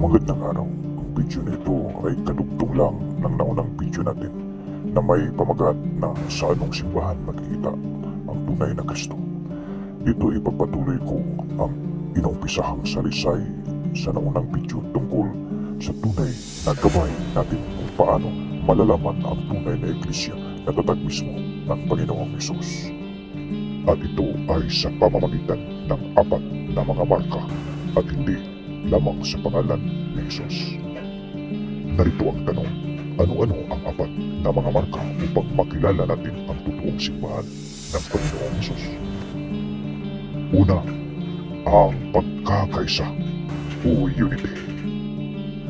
Magandang araw. Ang video nito ay kadugtong lang ng naunang video natin na may pamagat na sa anong simbahan makikita ang tunay na Kristo. Dito ipagpatuloy ko ang inumpisahang salisay sa naunang video tungkol sa tunay na gabay natin kung paano malalaman ang tunay na iglesia na tatag mismo ng Panginoong Hesus. At ito ay sa pamamagitan ng 4 na mga marka at hindi lamang sa pangalan ni Hesus. Narito ang tanong, ano-ano ang 4 na mga marka upang makilala natin ang totoong simbahan ng Panginoong Hesus? Una, ang pagkakaisa o unity.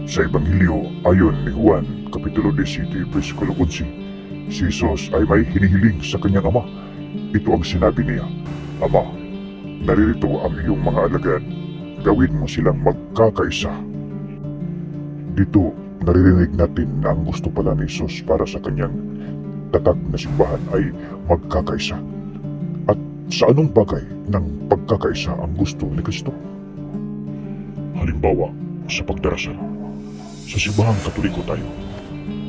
Sa Ebanghelyo ayon ni Juan, Kapitulo 17, versikulo 11, si Hesus ay may hinihiling sa kanyang ama. Ito ang sinabi niya, Ama, naririto ang iyong mga alagad, gawin mo silang magkakaisa. Dito, naririnig natin na ang gusto pala ni Hesus para sa kanyang tatag na simbahan ay magkakaisa. At sa anong bagay ng pagkakaisa ang gusto ni Kristo? Halimbawa, sa pagdarasal. Sa simbahang Katoliko tayo,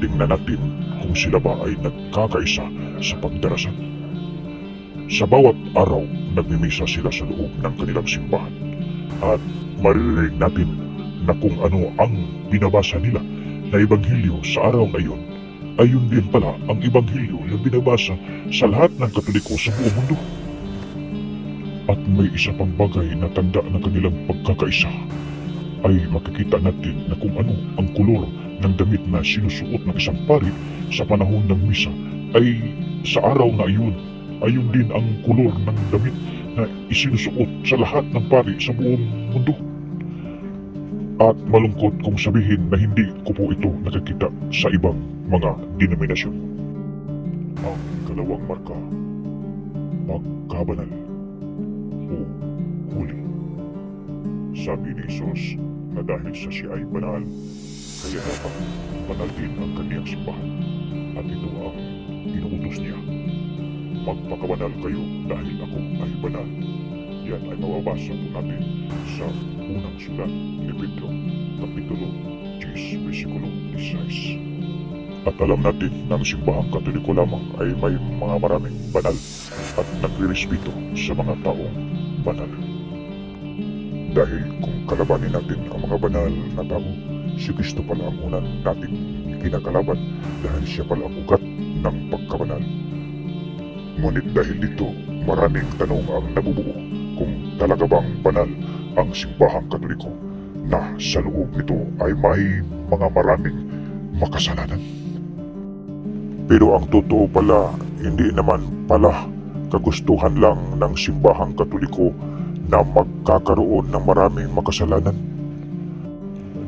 tingnan natin kung sila ba ay nagkakaisa sa pagdarasal. Sa bawat araw, nagmimisa sila sa loob ng kanilang simbahan at maririnig natin na kung ano ang binabasa nila na Ebanghelyo sa araw na iyon, ay yun din pala ang Ebanghelyo na binabasa sa lahat ng Katoliko sa buong mundo. At may isa pang bagay na tanda ng kanilang pagkakaisa, ay makikita natin na kung ano ang kulor ng damit na sinusuot ng isang pari sa panahon ng misa, ay sa araw na iyon, ayun din ang kulor ng damit na isinusuot sa lahat ng pari sa buong mundo. At malungkot kung sabihin na hindi ko po ito nakikita sa ibang mga denominasyon. Ang ikalawang marka, pagkabanal o huli. Sabi ni Hesus na dahil sa siya ay banal, kaya dapat banal din ang kaniyang simbahan. At ito ang inuutos niya. Magpakabanal kayo dahil ako ay banal. Yan ay mababasa po natin sa unang sulat ni Pedro, Kapitulo 10, versikulo 16. At alam natin na ang simbahang Katoliko lamang ay may mga maraming banal at nagre-respeto sa mga taong banal. Dahil kung kalabanin natin ang mga banal na tao, si Kristo pala ang unang natin kinakalaban dahil siya pala ang ugat ng pagkabanal. Ngunit dahil dito, maraming tanong ang nabubuo kung talaga bang banal ang simbahang Katoliko na sa loob nito ay may mga maraming makasalanan. Pero ang totoo pala, hindi naman pala kagustuhan lang ng simbahang Katoliko na magkakaroon ng maraming makasalanan.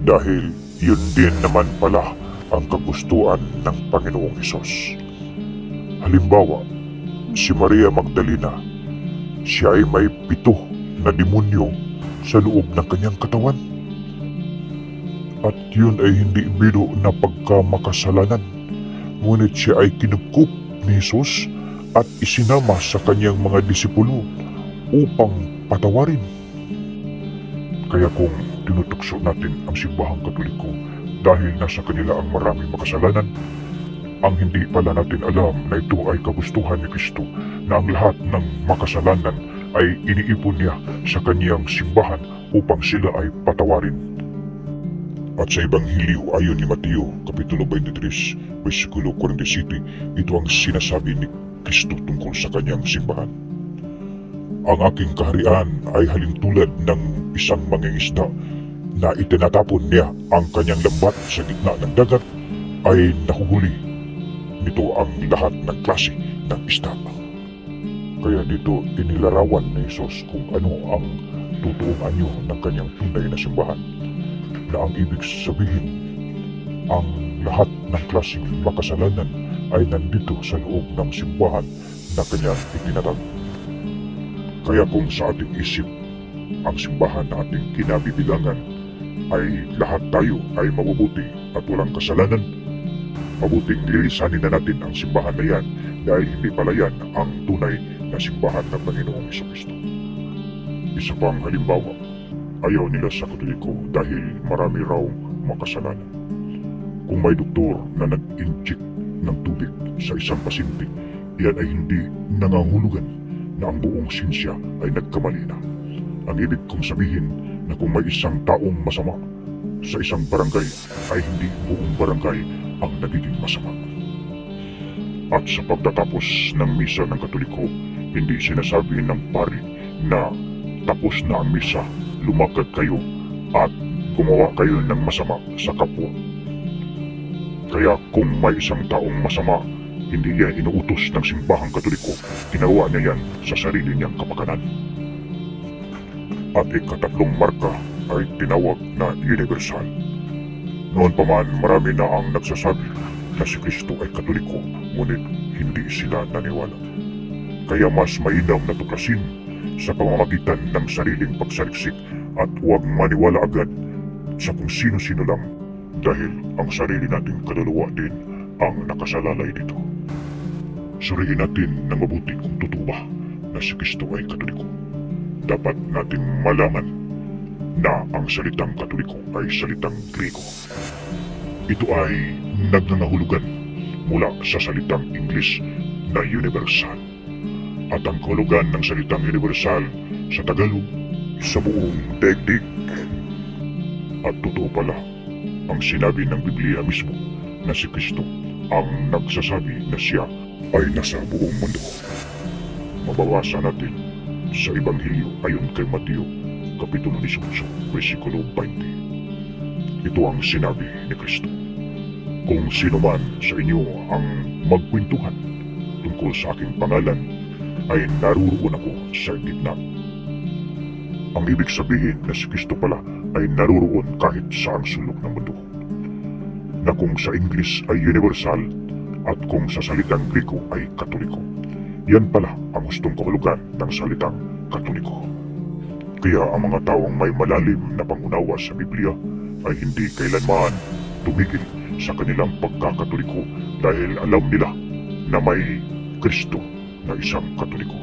Dahil yun din naman pala ang kagustuhan ng Panginoong Hesus. Halimbawa, si Maria Magdalena, siya ay may 7 na demonyo sa loob ng kanyang katawan. At yun ay hindi biro na pagkamakasalanan, ngunit siya ay kinupkup ni Hesus at isinama sa kanyang mga disipulo upang patawarin. Kaya kung tinutukso natin ang simbahang Katoliko dahil nasa kanila ang maraming makasalanan, ang hindi pala natin alam na ito ay kagustuhan ni Kristo na ang lahat ng makasalanan ay iniipon niya sa kaniyang simbahan upang sila ay patawarin. At sa Ebanghelyo ayon ni Mateo, Kapitulo 23, versikulo 47, ito ang sinasabi ni Kristo tungkol sa kaniyang simbahan. Ang aking kaharian ay halintulad ng isang mangingisda na itinatapon niya ang kanyang lambat sa gitna ng dagat, ay nahuhuli nito ang lahat ng klase ng isda. Kaya dito inilarawan ni Hesus kung ano ang totoong anyo ng kanyang tunay na simbahan, na ang ibig sabihin, ang lahat ng klaseng makasalanan ay nandito sa loob ng simbahan na kanyang itinatag. Kaya kung sa ating isip, ang simbahan na ating kinabibilangan ay lahat tayo ay mabubuti at walang kasalanan, mabuting lilisanin na natin ang simbahan na yan dahil hindi pala yan ang tunay na simbahan ng Panginoong Hesus Kristo. Isa pang halimbawa, Ayaw nila sa Katoliko dahil marami raw makasalanan. Kung may doktor na nag-inject ng tubig sa isang pasyente, iyan ay hindi nangangahulugan na ang buong sinsya ay nagkamali na. Ang ibig kong sabihin na kung may isang taong masama sa isang barangay ay hindi buong barangay ang nagiging masama. At sa pagtatapos ng misa ng Katoliko, hindi sinasabi ng pari na tapos na ang misa, lumakad kayo at gumawa kayo ng masama sa kapwa. Kaya kung may isang taong masama, hindi yan inuutos ng simbahang Katoliko, ginawa niya yan sa sarili niyang kapakanan. At ikatatlong marka ay tinawag na universal. Noon pa man marami na ang nagsasabi na si Kristo ay Katoliko, ngunit hindi sila naniwala. Kaya mas mainam na tuklasin sa pamamagitan ng sariling pagsaliksik at huwag maniwala agad sa kung sino-sino lang dahil ang sarili nating kaluluwa din ang nakasalalay dito. Suriin natin ng mabuti kung totoo ba na si Kristo ay Katoliko. Dapat nating malaman na ang salitang Katoliko ay salitang Grego. Ito ay nagnangahulugan mula sa salitang English na universal. At ang kahulugan ng salitang universal sa Tagalog, sa buong daigdig. At totoo pala ang sinabi ng Biblia mismo na si Kristo ang nagsasabi na siya ay nasa buong mundo. Mababasa natin sa Ebanghelyo ayon kay Mateo, Kapitulo 18, versikulo 20. Ito ang sinabi ni Kristo. Kung sino man sa inyo ang magkwentuhan tungkol sa aking pangalan, ay naruroon ako sa gitna. Ang ibig sabihin na si Kristo pala ay naruroon kahit sa ang sulok ng mundo. Na kung sa English ay universal at kung sa salitang Greko ay Katoliko. Yan pala ang hustong kahulugan ng salitang Katoliko. Kaya ang mga taong may malalim na pangunawa sa Biblia ay hindi kailanman tumigil sa kanilang pagkakatoliko dahil alam nila na may Kristo na isang Katoliko.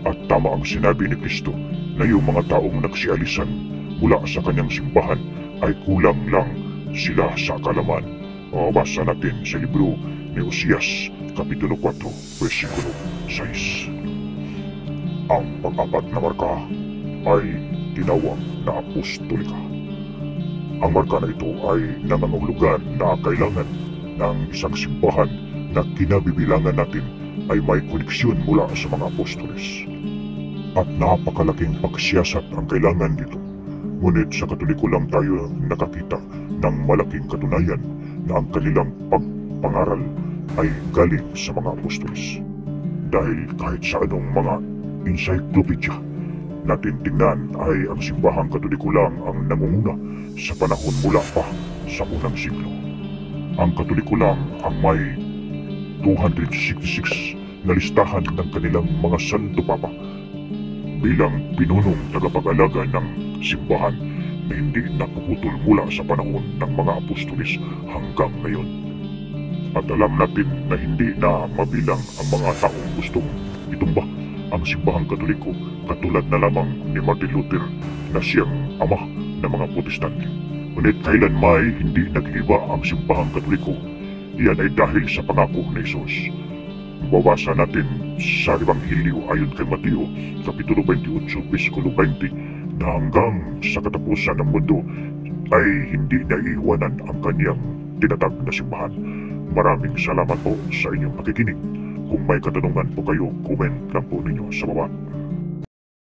At tama ang sinabi ni Kristo na yung mga taong nagsialisan mula sa kanyang simbahan ay kulang lang sila sa kalaman. Mababasa natin sa libro ni Osias, Kapitulo 4, versikulo 6. Ang pang-apat na marka ay tinawag na apostolika. Ang marka na ito ay nangangahulugan na kailangan ng isang simbahan na kinabibilangan natin ay may koneksyon mula sa mga apostoles. At napakalaking pagsiyasat ang kailangan dito. Ngunit sa Katoliko lang tayo nakakita ng malaking katunayan na ang kanilang pagpangaral ay galing sa mga apostoles. Dahil kahit sa anong mga encyclopedia natin tingnan ay ang simbahang Katoliko lang ang nangunguna sa panahon mula pa sa unang siglo. Ang Katoliko lang ang may 266 na listahan ng kanilang mga Santo Papa bilang pinunong tagapag-alaga ng simbahan na hindi napuputol mula sa panahon ng mga apostoles hanggang ngayon. At alam natin na hindi na mabilang ang mga taong gustong itumba ang simbahang Katoliko katulad na lamang ni Martin Luther na siyang ama ng mga Protestante. Ngunit kailan may hindi nag-iba ang simbahang Katoliko, iyan ay dahil sa pangako ni Jesus. Mababasa natin sa Ebanghelyo ayon kay Mateo, Kapitulo 28, versikulo 20, na hanggang sa katapusan ng mundo ay hindi niya iiwanan ang kanyang tinatag na simbahan. Maraming salamat po sa inyong pakikinig. Kung may katanungan po kayo, comment lang po ninyo sa baba.